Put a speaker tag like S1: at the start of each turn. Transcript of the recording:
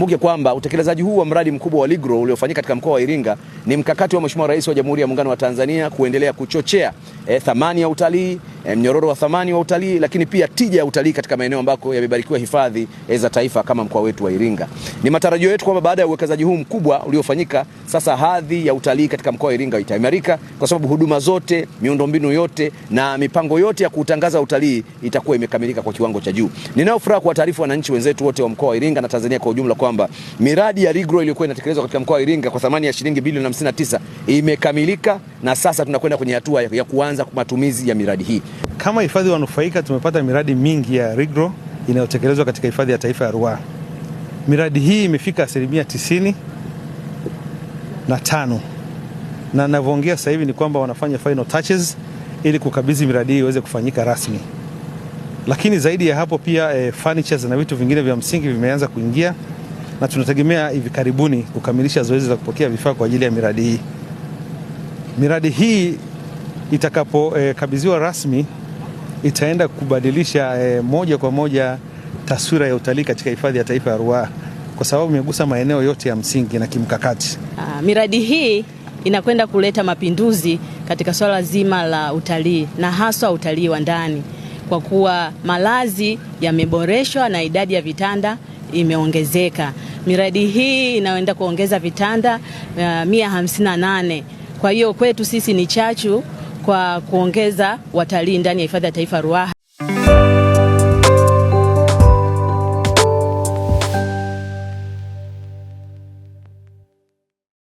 S1: Kumbuke kwamba utekelezaji huu wa mradi mkubwa wa Ligro uliofanyika katika mkoa wa Iringa ni mkakati wa Mheshimiwa Rais wa Jamhuri ya Muungano wa Tanzania kuendelea kuchochea thamani ya utalii, mnyororo wa thamani wa utalii, lakini pia tija ya utalii katika maeneo ambako yamebarikiwa hifadhi za taifa kama mkoa wetu wa Iringa. Ni matarajio yetu kwamba baada ya uwekezaji huu mkubwa uliofanyika, sasa hadhi ya utalii katika mkoa wa Iringa itaimarika, kwa sababu huduma zote, miundombinu yote na mipango yote ya kutangaza utalii itakuwa imekamilika kwa kiwango cha juu. Ninao furaha kwa taarifa wananchi wenzetu wote wa mkoa wa Iringa na Tanzania kwa ujumla kwamba miradi ya Ligro iliyokuwa inatekelezwa katika mkoa wa Iringa kwa thamani ya shilingi bilioni 59 imekamilika, na sasa tunakwenda kwenye hatua ya kuanza matumizi ya miradi hii.
S2: Kama hifadhi wanufaika, tumepata miradi mingi ya Ligro inayotekelezwa katika hifadhi ya taifa ya Ruaha. Miradi hii imefika 95%, na ninavyoongea sasa hivi ni kwamba wanafanya final touches ili kukabidhi miradi hii iweze kufanyika rasmi. Lakini zaidi ya hapo pia furnitures na vitu vingine vya msingi vimeanza kuingia, na tunategemea hivi karibuni kukamilisha zoezi la kupokea vifaa kwa ajili ya miradi hii. Miradi hii itakapokabidhiwa rasmi itaenda kubadilisha moja kwa moja taswira ya utalii katika hifadhi ya taifa ya Ruaha, kwa sababu imegusa maeneo yote ya msingi na kimkakati.
S3: Miradi hii inakwenda kuleta mapinduzi katika swala zima la utalii na haswa utalii wa ndani, kwa kuwa malazi yameboreshwa na idadi ya vitanda imeongezeka. Miradi hii inaenda kuongeza vitanda 158. Kwa hiyo kwetu sisi ni chachu kwa kuongeza watalii ndani ya hifadhi ya taifa Ruaha.